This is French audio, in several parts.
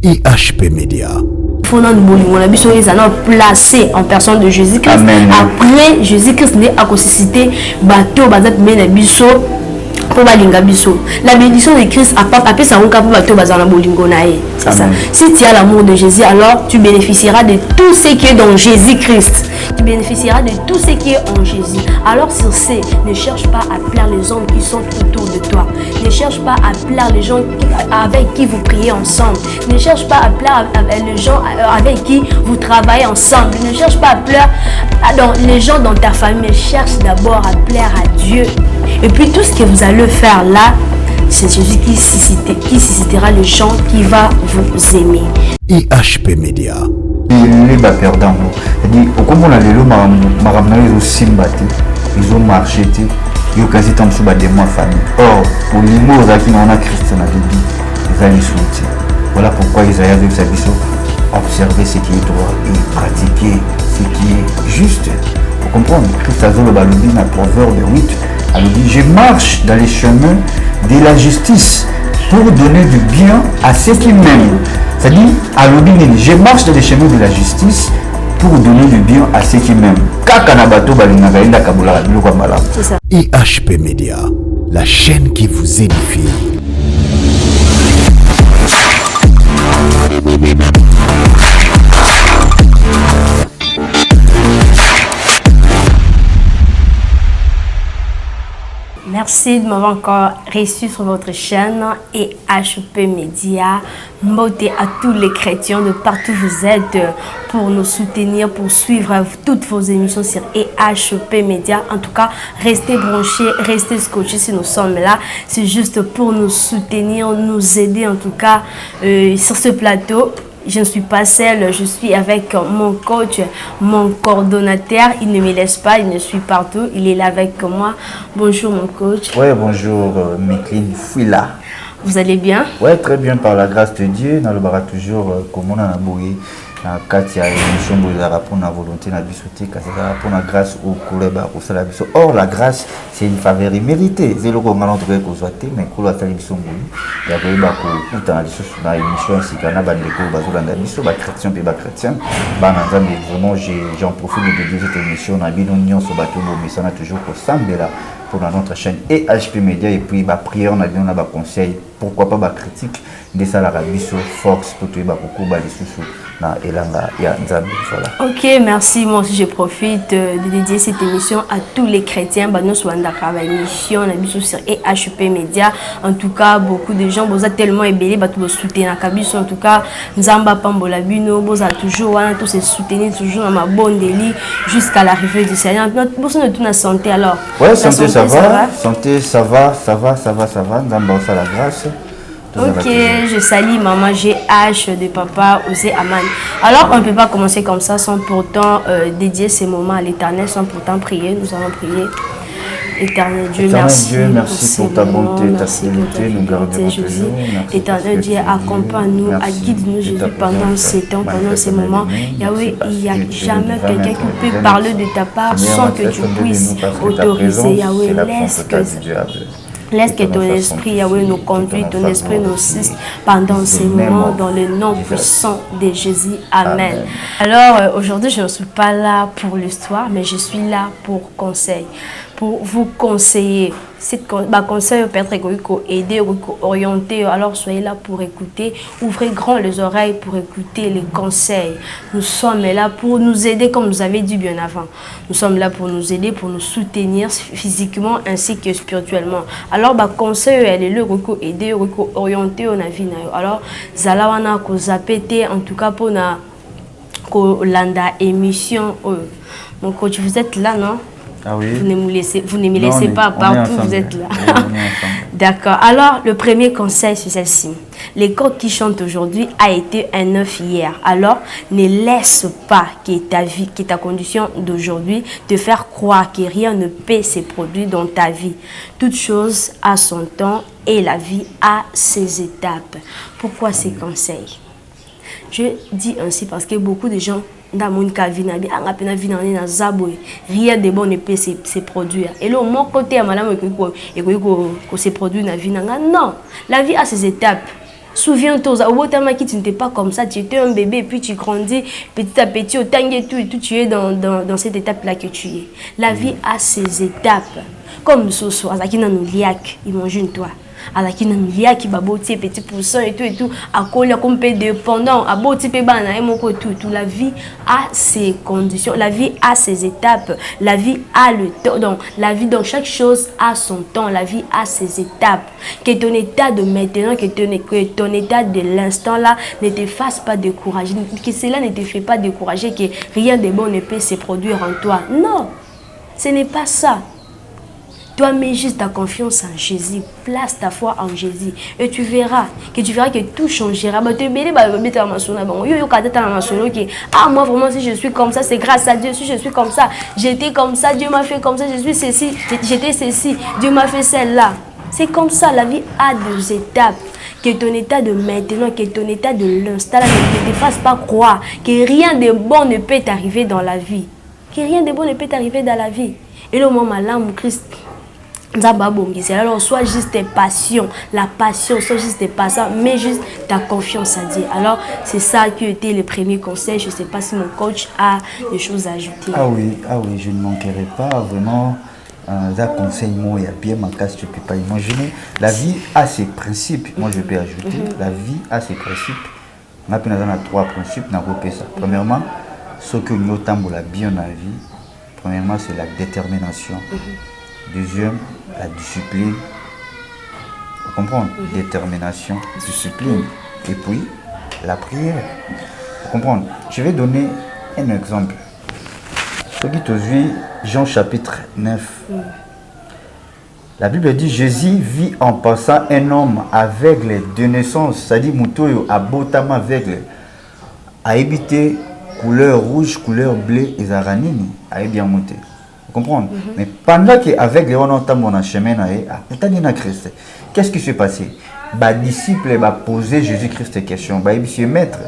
IHP Média. On a placé en personne de Jésus-Christ. Après, Jésus-Christ n'est à cité bateau, bazat menabiso. La bénédiction de Christ après ça c'est ça. Si tu as l'amour de Jésus, alors tu bénéficieras de tout ce qui est dans Jésus-Christ. Tu bénéficieras de tout ce qui est en Jésus. Alors sur ce, ne cherche pas à plaire les hommes qui sont autour de toi. Ne cherche pas à plaire les gens avec qui vous priez ensemble. Ne cherche pas à plaire les gens avec qui vous travaillez ensemble. Ne cherche pas à plaire les gens dans ta famille. Mais cherche d'abord à plaire à Dieu. Et puis tout ce que vous allez faire là, c'est Jésus qui suscitera les gens qui va vous aimer. IHP Média. Les perdants, c'est-à-dire au comment on a les lots, ils ont simbaté, ils ont marché, ils ont quasi tant sous des mois famille. Or pour les mots qui n'ont pas Christ dans la Bible, ils ont insulté. Voilà pourquoi ils ont avec sa vision observer ce qui est droit et pratiquer ce qui est juste. Pour comprendre, Christ a dit le balobi dans Proverbe 8. Alors dit, je marche dans les chemins de la justice pour donner du bien à ceux qui m'aiment. C'est-à-dire, je marche dans les chemins de la justice pour donner du bien à ceux qui m'aiment. C'est ça. IHP Média, la chaîne qui vous édifie. Merci de m'avoir encore reçu sur votre chaîne IHP Média. Mbote à tous les chrétiens de partout où vous êtes pour nous soutenir, pour suivre toutes vos émissions sur IHP Média. En tout cas, restez branchés, restez scotchés si nous sommes là. C'est juste pour nous soutenir, nous aider en tout cas sur ce plateau. Je ne suis pas seule, je suis avec mon coach, mon coordonnateur. Il ne me laisse pas, il ne suit partout. Il est là avec moi. Bonjour mon coach. Oui, bonjour Meklin Fouila. Vous allez bien? Oui, très bien par la grâce de Dieu. Dans le bar toujours comme on a bouillé. Quand il y a une émission pour la volonté, pour la grâce au couleur. Or, la grâce, c'est une faveur méritée. C'est le qu'on a entendu qu'on soit mais qu'on a fait l'émission. Il y a eu beaucoup dans l'émission ainsi qu'on a des cours de chrétiens et chrétiens. Vraiment, j'en profite de dire cette émission. On a bien union sur bateau, mais ça n'a toujours pas semblé là pour notre chaîne IHP Média et puis prière, on a donné un conseil. Pourquoi pas critique de ça la force pour tout beaucoup les sous. Ok, merci. Moi aussi, je profite de dédier cette émission à tous les chrétiens. Nous sommes dans la émission sur IHP Média. En tout cas, beaucoup de gens vous tellement ébélé, vous soutenir en tout cas, Nzamba Pambola Bino, vous toujours tous se soutenir toujours dans ma bonne délit jusqu'à l'arrivée du Seigneur. Vous avez toute la santé alors? Oui, santé ça va. Santé ça va. Nzamba aussi la grâce. Ok, je salue maman GH de papa Osé Aman. Alors, on ne peut pas commencer comme ça sans pourtant dédier ces moments à l'Éternel, sans pourtant prier. Nous allons prier. Éternel Dieu, merci pour ta bonté, ta fidélité, nous gardons Jésus. Éternel Dieu, accompagne-nous, guide-nous Jésus pendant ces temps, pendant ces moments. Yahweh, il n'y a jamais quelqu'un qui peut parler de ta part sans que tu puisses autoriser. Yahweh, laisse que ton esprit, Yahweh, nous conduise, ton esprit nous assiste pendant ces moments dans le nom puissant de Jésus. Amen. Alors, aujourd'hui, je ne suis pas là pour l'histoire, mais je suis là pour conseil, pour vous conseiller. Conseil peut être aider, orienter. Alors, soyez là pour écouter. Ouvrez grand les oreilles pour écouter les conseils. Nous sommes là pour nous aider, comme nous avez dit bien avant. Nous sommes là pour nous aider, pour nous soutenir physiquement ainsi que spirituellement. Alors, conseil, elle est là pour aider, orienter on a vie. Alors, zalawana ko zapete en tout cas pour na ko landa émission. Mon coach, vous êtes là, non? Ah oui. Vous ne me laissez pas partout, vous êtes là. D'accord. Alors, le premier conseil, c'est celle-ci. Les coqs qui chantent aujourd'hui a été un œuf hier. Alors, ne laisse pas que ta vie, que ta condition d'aujourd'hui te faire croire que rien ne peut se produire dans ta vie. Toute chose a son temps et la vie a ses étapes. Pourquoi ces conseils? Je dis ainsi parce que beaucoup de gens dans mon cas rien de bon ne peut se produire et le mon côté à madame que se produit dans la vie non, la vie a ses étapes. Souviens-toi, au bout de tu n'étais pas comme ça, tu étais un bébé, et puis tu grandis petit à petit, au tangue et tout, tu es dans cette étape-là que tu es. La vie a ses étapes. Comme ce soir, ils mangent une toi. Alors qu'il y a qui va botter petit poussin et tout à coller comme dépendant à botter bana et mon tout la vie a ses conditions, la vie a ses étapes, la vie a le temps, donc la vie dans chaque chose a son temps, la vie a ses étapes. Que ton état de maintenant, que ton état de l'instant là ne te fasse pas décourager, que cela ne te fait pas décourager, que rien de bon ne peut se produire en toi. Non, ce n'est pas ça. Toi, mets juste ta confiance en Jésus. Place ta foi en Jésus. Et tu verras que tout changera. Ah, moi, vraiment, si je suis comme ça, c'est grâce à Dieu. Si je suis comme ça, j'étais comme ça, Dieu m'a fait comme ça, je suis ceci, j'étais ceci, Dieu m'a fait celle-là. C'est comme ça, la vie a deux étapes. Que ton état de maintenant, que ton état de l'instant ne te fasse pas croire que rien de bon ne peut t'arriver dans la vie. Que rien de bon ne peut t'arriver dans la vie. Et le moment là, mon Christ. Alors, soit juste tes passions, la passion, soit juste tes passions, mais juste ta confiance à Dieu. Alors, c'est ça qui était le premier conseil. Je ne sais pas si mon coach a des choses à ajouter. Ah oui, je ne manquerai pas vraiment d'un conseil. Moi, il y a bien ma casse, tu ne peux pas imaginer. La vie a ses principes. Moi, je peux ajouter. La vie a ses principes. On a trois principes. Premièrement, ce que nous avons bien dans la vie, premièrement, c'est la détermination. Deuxième, la discipline. Vous comprenez? Détermination, discipline. Et puis, la prière. Vous comprenez? Je vais donner un exemple. Ce qui te dit, Jean chapitre 9. La Bible dit, Jésus vit en passant un homme aveugle de naissance. C'est-à-dire, Moutoyo a botama aveugle. A habité couleur rouge, couleur bleue et zaranini. A bien monté. Vous comprenez? Mais pendant qu'avec les gens en chemin, qu'est-ce qui s'est passé? Les disciples ont posé Jésus-Christ des questions. Ils disent, maître,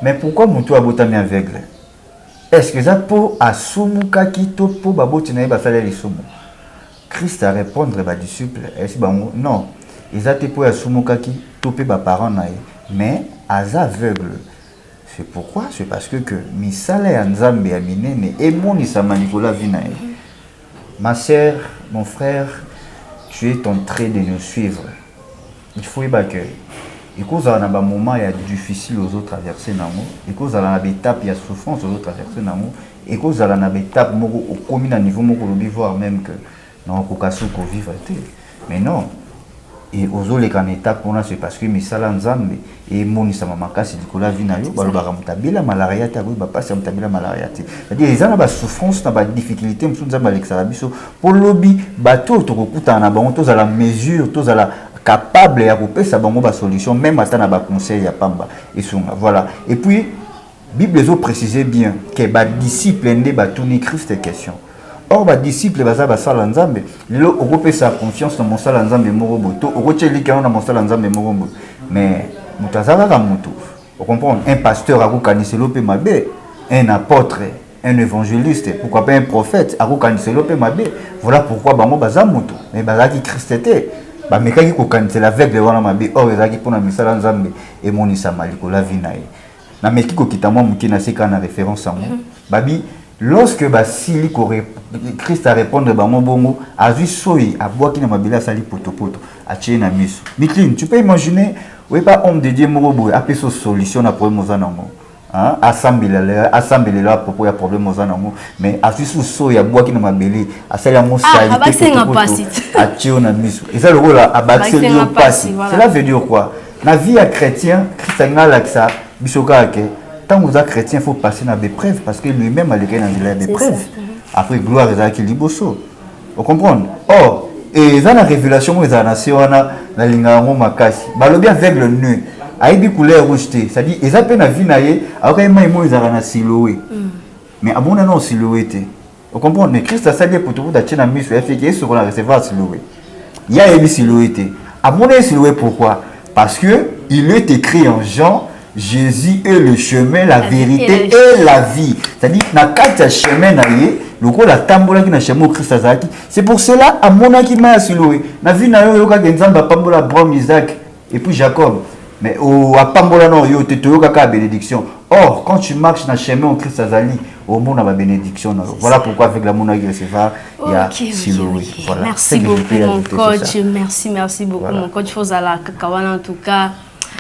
mais pourquoi tu as botamé aveugle? Est-ce que ça pour assumer que pour babotina ba salaire les sumo? Christ a répondre aux disciples, non, ils ont pour assumer que tout peut ba parents mais as aveugle. C'est pourquoi? C'est parce que misala ya Nzambe ya minene et mon isamanikola vinae. Ma sœur, mon frère, tu es en train de nous suivre. Il faut que et cause à un moment il y a difficile aux autres traverser namo et cause à une étape il y a souffrance aux autres traverser namo et cause à une étape moko au commun niveau moko le voir même que non kokasu ko vivre mais non et aux autres les étapes on a c'est parce que misala nzambe et monisa makasi dikola vina yo balobaka mutabila malaria ta ko ba passer mutabila malaria te c'est-à-dire ils ont ba souffrance na ba difficulté musu nzambe alexala biso pour lobby bato to kokuta na bango to à la mesure to à la capable ya kopesa bango ba solution même ata na ba conseil ya pamba et songa voilà et puis Bible zo préciser bien que ba disciple ndé ba tourner Christ question. Or ba disciple baza ba sala nzambe lelo okopesa confiance na mosala nzambe moko boto okochelika na mosala nzambe moko boto mais mutazaka ka mutu on comprend un pasteur akokaniselo pe mabe un apôtre un évangéliste pourquoi pas un prophète akokaniselo pe mabe voilà pourquoi bango baza mutu mais bazaki Christ était ba mekaki kokanisela avec le wana mabe or ezaki pona misala nzambe et monisa maliko la vinae na meki ko kitamo muki na seka na référence à moi babi lorsque basili Christ a répondre bango bongo azui soyi abwaki na mabila sali potopoto a tché na miso Miklin tu peux imaginer oui pas homme de Dieu moko boy a peso solution na problème ozanango hein assembler là propos ya problème ozanango mais azui soyi abwaki na mabeli asali ya mosali a tché na miso et ça le rôle a baxeli yo pasi cela veut dire quoi la vie à chrétien Christ a ngala bisoka ke tant que vous êtes chrétien, il faut passer dans des preuves parce que lui-même a les des preuves. Après, gloire est qui liboso. Vous comprenez? Or, et dans la révélation, vous avez nation na lingango makasi. Balobi avec le nœud. Aïbi couleur rouge, c'est-à-dire ils ont peine à vie naïe. Alors ils ont na siloé. Mais abona non silhouette. Vous comprenez? Mais Christ a sali pour tout d'acheter na mise sur FK sur la recevoir silhouette. Il y a une silhouette. Abona silhouette pourquoi? Parce que il est écrit en Jean. Jésus est le chemin, la vérité et la vie. C'est-à-dire, na kati chemin na ye, loko la tambola ki na chemin Christ azaki. C'est pour cela à mon aki ma siloé. Na vie na yo ka genzamba pambola Abraham, Isaac et puis Jacob. Mais à Pambola, non, il y a une bénédiction. Or, quand tu marches dans le chemin au Christ Azali, au monde, on a bénédiction. Voilà pourquoi avec la monnaie il y a Siloé. Voilà. Merci beaucoup, mon coach. Merci beaucoup, mon coach. Fozala Kakawana, en tout cas.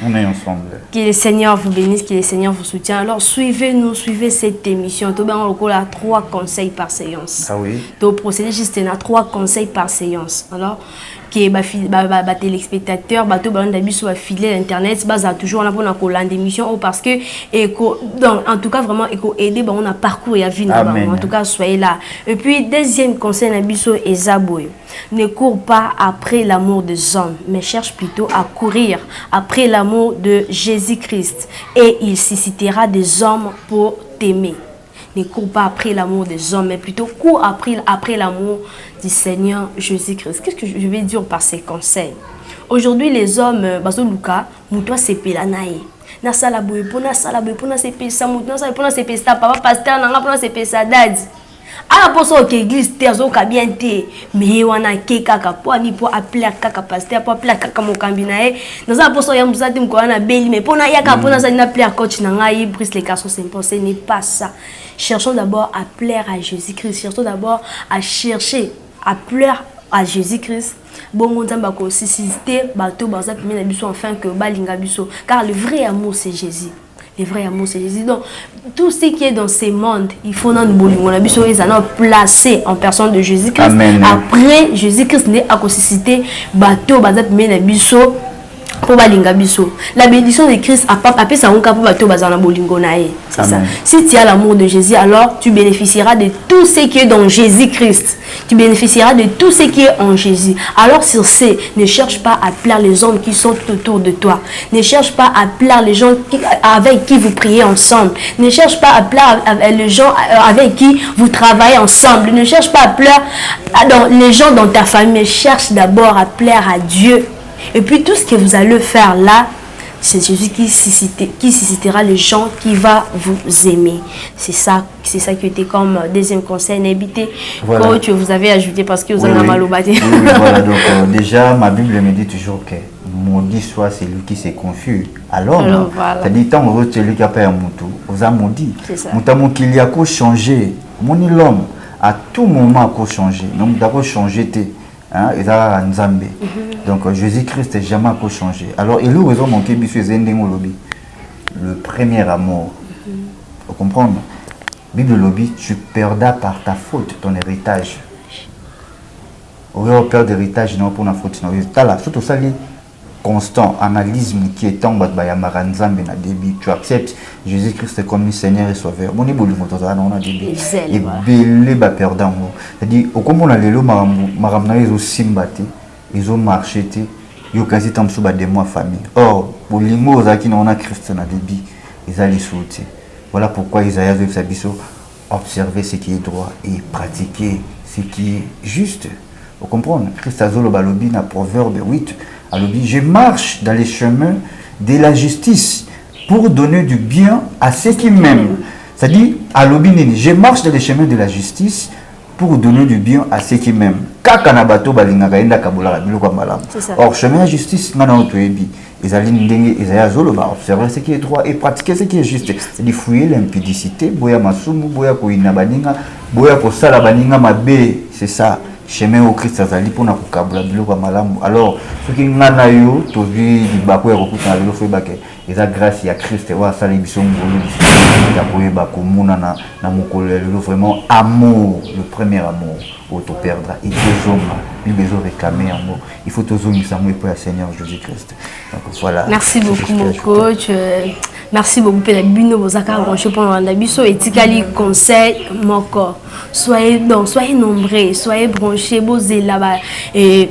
On est ensemble. Que le Seigneur vous bénisse, que le Seigneur vous soutienne. Alors, suivez-nous, suivez cette émission. Tout on a 3 conseils par séance. Ah oui. Donc, procédé juste, on a 3 conseils par séance. Alors, que les téléspectateurs, les filets d'internet, toujours là pour l'émission parce que, en tout cas, vraiment, aider on a parcours et à vie. En tout cas, soyez là. Et puis, deuxième conseil, ne cours pas après l'amour des hommes, mais cherche plutôt à courir après l'amour de Jésus-Christ. Et il suscitera des hommes pour t'aimer. Ne cours pas après l'amour des hommes, mais plutôt cours après l'amour du Seigneur Jésus-Christ. Qu'est-ce que je vais dire par ces conseils? Aujourd'hui, les hommes, Bazo Luka, Moutoua Sepelanae. Na salaboui, pona sepesa, Moutoua sepesa, papa pasteur, nanga pona sepesa dadi. À la poste l'église terzo kabiente mais wana ke kaka po ani po appeler kaka pasteur po appeler kaka mokambinae dans la poste ya muzati mko na beli mais pona yaka pona ça na appeler coach na ngai brise les garçons c'est pas ce n'est pas ça. Cherchons d'abord à plaire à Jésus-Christ, cherchons d'abord à chercher à plaire à Jésus-Christ. Bon nzamba ko susciter bato baza premier na biso enfin que balinga biso car le vrai amour c'est Jésus. Le vrai amour, c'est Jésus. Donc, tout ce qui est dans ces mondes, il faut dans le bolingo. On a besoin de placer en personne de Jésus-Christ. Après, Jésus-Christ n'est pas suscité bateau, bazat mais biso pour balinga biso. La bénédiction de Christ a pas appelé ça on cap bateau bazana bolingo nae. C'est ça. Si tu as l'amour de Jésus, alors tu bénéficieras de tout ce qui est dans Jésus-Christ. Tu bénéficieras de tout ce qui est en Jésus. Alors sur ce, ne cherche pas à plaire les hommes qui sont autour de toi. Ne cherche pas à plaire les gens avec qui vous priez ensemble. Ne cherche pas à plaire les gens avec qui vous travaillez ensemble. Ne cherche pas à plaire les gens dans ta famille. Mais cherche d'abord à plaire à Dieu. Et puis tout ce que vous allez faire là, c'est Jésus qui suscitera les gens qui va vous aimer. C'est ça qui était comme deuxième conseil. N'habitez voilà. Coach, vous avez ajouté parce que vous en avez mal au bâti. Voilà, donc déjà ma Bible me dit toujours que maudit soit celui qui s'est confus. Alors voilà. Ça dit tant que celui qui a fait un moutou, vous a maudit. Moutamou qu'il y a qu'à changer. Mon l'homme à tout moment qu'à changer. Donc d'abord changer hein, donc Jésus-Christ n'est jamais qu'à changer. Alors il nous a manqué le premier amour. Vous comprenez? Bible lobby, tu perdras par ta faute ton héritage. Au lieu de perdre d'héritage, non pour la faute. Surtout ça, constant, analyse qui est en bas de début. Tu acceptes Jésus-Christ comme Seigneur et Sauveur. Mon éboulé, on a début. Et belé va perdre. C'est-à-dire, au comme on a les lots, ils ont simbaté, ils ont marché, ils ont quasi tant de mois famille. Or, pour les mots qui n'ont pas Christ dans début, ils allaient sauter. Voilà pourquoi Isaïe a observé ce qui est droit et pratiquer ce qui est juste. Vous comprenez? Christ a dit dans Proverbe 8, je marche dans les chemins de la justice pour donner du bien à ceux qui m'aiment. C'est-à-dire, je marche dans les chemins de la justice pour donner du bien à ceux qui m'aiment. Or, chemin de la justice, ils allaient observer ce qui est droit et pratiquer ce qui est juste. C'est-à-dire fouiller l'impudicité, c'est ça. Chemin au Christ azali pour na kukabula biloko malamu. Alors ce qui ngana yo to vi dibako ya kokuta na biloko ebake eza grâce ya Christ wa sala biso ngolo ya koyeba komuna na mokolo lelo vraiment amour, le premier amour auto perdra et deux hommes lui besoin réclamer amour. Il faut toujours nous amour pour le Seigneur Jésus-Christ. Donc voilà. Merci beaucoup mon coach. Merci beaucoup pour la bino bozaka branché pour la biso et tikali conseil moko. Soyez nombreux, soyez branchés, bosez là-bas et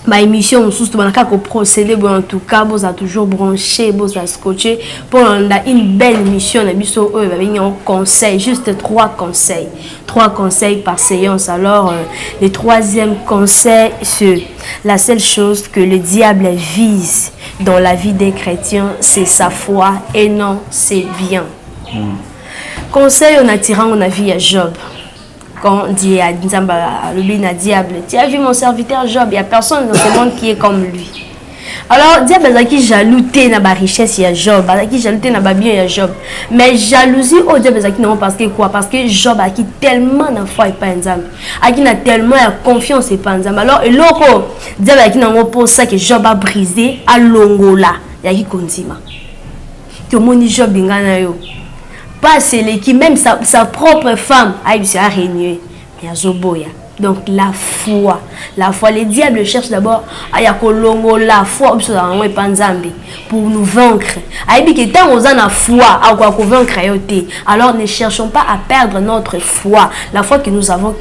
ma émission surtout dans le procédé en tout cas vous a toujours branché vous a scotché pour une belle émission la biso un conseil juste 3 conseils par séance. Alors le troisième conseil c'est la seule chose que le diable vise dans la vie des chrétiens c'est sa foi et non ses biens. Conseil en attirant la vie à Job. Quand on dit à le diable, tu as vu mon serviteur Job, il n'y a personne dans ce monde qui est comme lui. Alors, diable qui jaloux na ba richesse ya Job, qui jaloux na ba bien ya Job. Mais jalousie au diable qui non parce que quoi? Parce que Job a qui tellement na foi et pas nzambe. A qui na tellement de confiance et pas nzambe. Alors, loko diable qui non pour ça que Job a brisé à longola, ya qui konzima. Tout le monde Job ngana yo. Pas c'est qui même sa propre femme a eu à régner. Mais azoboya. Donc la foi, les diables cherchent d'abord à yakolongo la foi pour nous vaincre. Alors ne cherchons pas à perdre notre foi, la foi que nous avons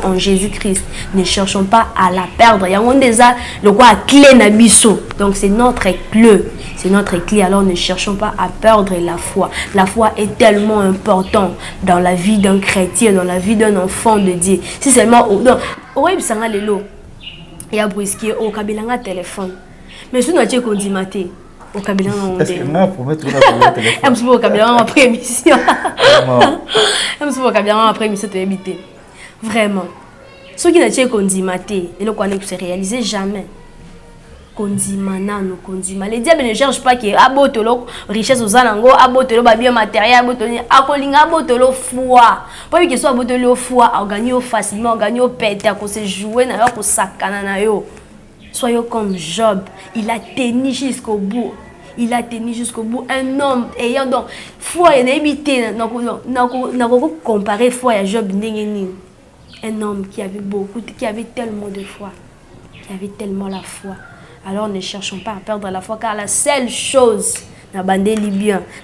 en Jésus-Christ. Ne cherchons pas à la perdre. Il y a déjà le quoi clé nabiso. Donc c'est notre clé. C'est notre clé, alors ne cherchons pas à perdre la foi. La foi est tellement importante dans la vie d'un chrétien, dans la vie d'un enfant de Dieu. Si seulement, il y a brisqué au Kabilanga téléphone. Mais si nous avons qu'on dit maté, au Kabilanga on dit. Est-ce que au Kabilanga après émission? Est-ce que au Kabilanga après émission tu habité? Vraiment. Ceux qui n'ont qu'on dit maté, et le qu'on ne se réaliser jamais. Kondima nano kondima les diables ne cherchent pas que abotolo richesse aux anango abotolo ba bien matériel abotolo akolinga abotolo foi pas que soit abotolo foi à gagner facilement gagner pète à se jouer na yo ko sakana na yo soyons comme Job, il a tenu jusqu'au bout. Il a tenu jusqu'au bout. Un homme ayant donc foi et n'habité n'a comparé foi à Job. Un homme qui avait beaucoup, qui avait tellement de foi, qui avait tellement la foi. Alors ne cherchons pas à perdre la foi, car la seule chose,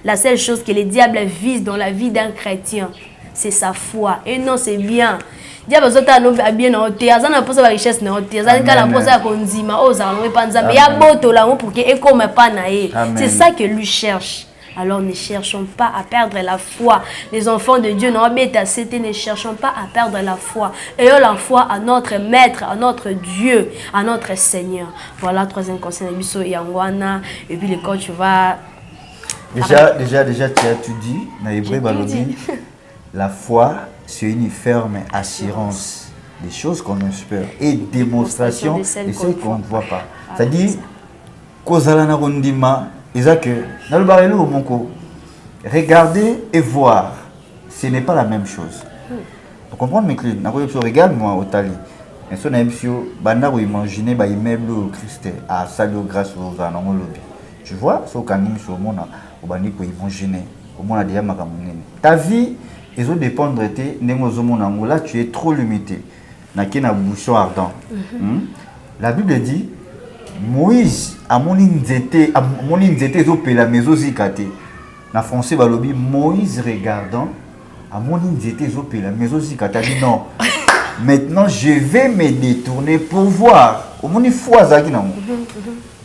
la seule chose que les diables visent dans la vie d'un chrétien, c'est sa foi. Et non, c'est bien. Diable a bien en terre, ça n'a pas la richesse en terre, ça n'a pas la konzima, oh, ça n'a pas de ya boto là pour que et comme pas naé. C'est ça que lui cherche. Alors ne cherchons pas à perdre la foi. Les enfants de Dieu ne cherchons pas à perdre la foi. Ayons la foi à notre Maître, à notre Dieu, à notre Seigneur. Voilà, troisième conseil, Yangwana. Et puis quand tu vas... Déjà, tu dis, dans l'hébreu, la foi, c'est une ferme assurance des choses qu'on espère et démonstration de celles qu'on ne voit pas. C'est-à-dire, regarder et voir, ce n'est pas la même chose. Pour comprendre mes clés, regarde-moi au Tali. Imaginer un immeuble au Christ à Salio grâce aux anneaux. Tu vois, ce qu'on a sur mon imaginer. Ta vie, ils ont dépendre de là, tu es trop limité. Na bouchon ardent. La Bible dit Moïse a mon inzété la maison zikate. Na français balobi Moïse regardant à mon inzété la maison zikate. Dit non. Maintenant je vais me détourner pour voir. Au moni foi zaki na mo.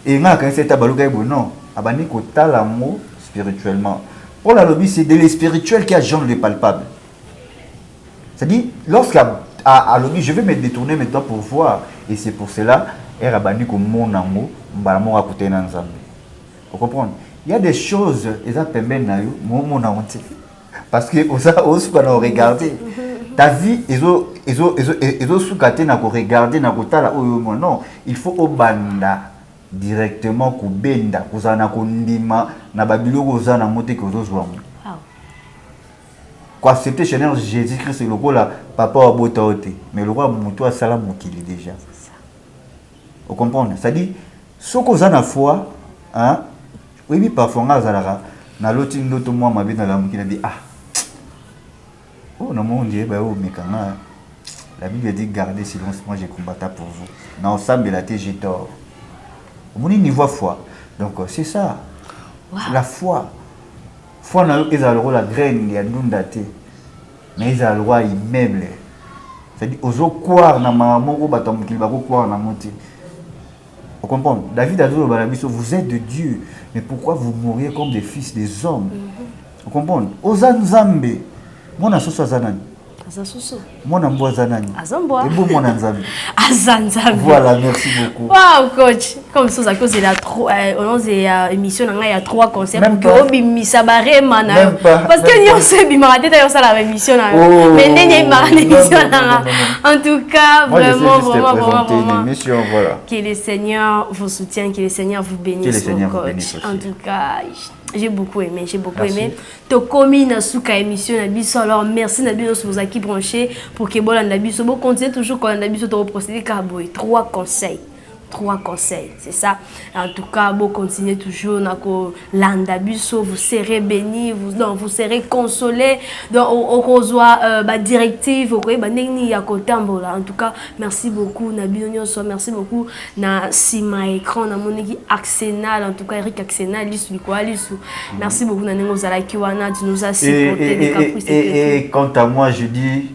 Et nga quand c'est tabaluka non, abani ko tala mo spirituellement. Pour la lobby c'est de l'espirituel qui a genre le palpable. C'est-à-dire lorsqu'à lobby je vais me détourner maintenant pour voir et c'est pour cela vous comprenez? Il y a des choses, parce que regarder. Ta vie, regarder, non, il faut au banda directement ku benda, kuzana kundima, na babilo kuzana mote kozozo. Quoi, c'était chez Jésus-Christ, c'est le rôle là, papa a beau t'ôter, mais le roi Moutoua Salam qu'il est déjà. Vous comprenez? C'est-à-dire, ce qu'on a la foi, hein, oui, parfois, on a la l'autre moi, ma vie, qui a dit, ah, oh, non, on dirait, oh, mais quand même, la Bible dit, gardez silence, moi, j'ai combattu pour vous. Dans ensemble, la tête, j'ai tort. Au niveau foi. Donc, c'est ça. Wow. La foi. Foi, ils ont le rôle la graine, il y a une date, mais ils ont le roi immeuble. C'est-à-dire, aux autres, quoi, na maman, au bâton, qu'il va quoi, na monter. Vous comprenez? David a dit au Balabiso, vous êtes de Dieu, mais pourquoi vous mourriez comme des fils des hommes? Vous comprenez? Ozan Zambe, mon associé Zanan. Azasoso. Mon amboazanani. Azamboa. Et bon mon anzami. Azanzami. Voilà, merci beaucoup. Waouh, coach. Comme ça, à cause de la émission, il y a 3 concerts. Même pas. Parce que nous sommes bimarate dans la émission. Mais nous sommes émission. En tout cas, vraiment. Une émission, voilà. Que le Seigneur vous soutienne, que le Seigneur vous bénisse, mon coach. En tout cas, j'ai beaucoup aimé, To komi na suka émission na biso, alors merci na biso vous qui branché pour que bon na biso bon continuer toujours quand na biso to procéder carboy 3 conseils. 3 conseils, c'est ça. En tout cas, vous continuez toujours nako landa biso, vous serez bénis, vous serez consolés. Donc au reçoit directive, en tout cas, merci beaucoup na binonyoso, merci beaucoup na sima écran na moneki Axenal, en tout cas Eric Axenal lisu quoi lisu. Merci beaucoup na nengo zala kiwana, tu nous as supporté des caprices. Et quant à moi, je dis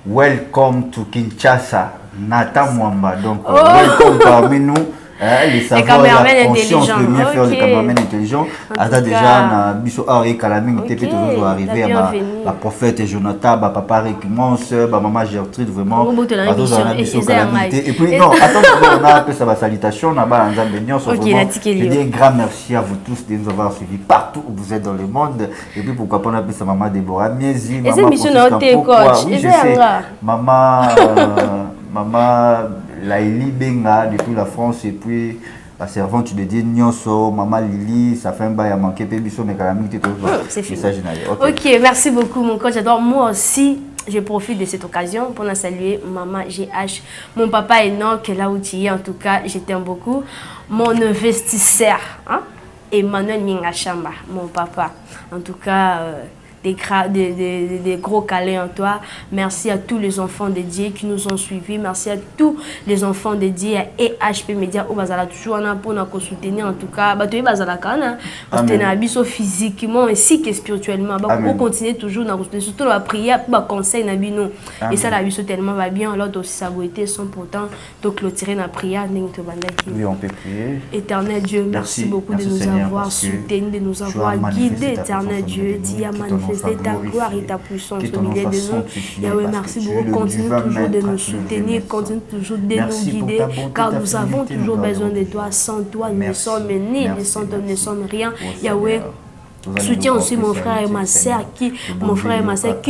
welcome to Kinshasa. Nathan Mwamba, donc welcome parmi nous, les savoirs, la conscience de mieux faire les caméramans intelligents. Ada déjà na biso et Kalaming TP toujours arrivé à la prophète Jonathan, papa Rekimons, maman Gertrude vraiment. Et puis non, attends, on a appelé ça la salutation, on a bas en Zambénion, je dis un grand merci à vous tous de nous avoir suivis partout où vous êtes dans le monde. Et puis pourquoi pas on a appelé ça maman Déborah Miezi, maman Francisca, oui je sais, maman Laïli Benga depuis la France et puis la servante de Dieu Nyonso, maman Lili, ça fait un bail à manquer, Pébiso, mais c'est fini. Ok, merci beaucoup mon coach. J'adore. Moi aussi, je profite de cette occasion pour saluer maman GH, mon papa Enoch, là où tu es, en tout cas, je t'aime beaucoup. Mon investisseur, hein? Emmanuel Mingachamba, mon papa. En tout cas, des gros câlins en toi. Merci à tous les enfants de Dieu qui nous ont suivis. Merci à tous les enfants de Dieu et HP Media où bazala toujours pour nous soutenir en tout cas. Batoy bazala kana soutenir biso physiquement ainsi que spirituellement. Pour continuer toujours dans surtout la prière pour conseil na bino. Et ça la biso tellement va bien alors aussi saboter sans pourtant de clôturer la prière ning to bandaki. Oui, on peut prier. Éternel Dieu, merci beaucoup de nous avoir soutenus, de nous avoir guidés. Éternel Dieu, tu as manifesté ta gloire et ta puissance au milieu de nous. Yahweh, merci beaucoup. Continue toujours de nous soutenir, continue toujours de nous guider, car nous avons toujours besoin de toi. Sans toi, nous ne sommes ni, sans toi, nous ne sommes rien. Yahweh, soutiens aussi mon frère et ma soeur qui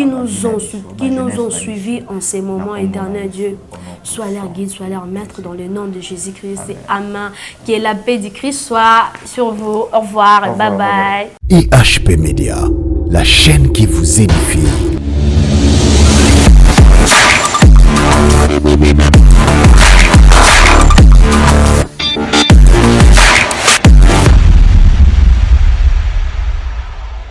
nous ont suivis en ces moments. Éternel Dieu, sois leur guide, sois leur maître dans le nom de Jésus-Christ. Amen. Que la paix du Christ soit sur vous. Au revoir. Bye bye. IHP Media, la chaîne qui vous édifie.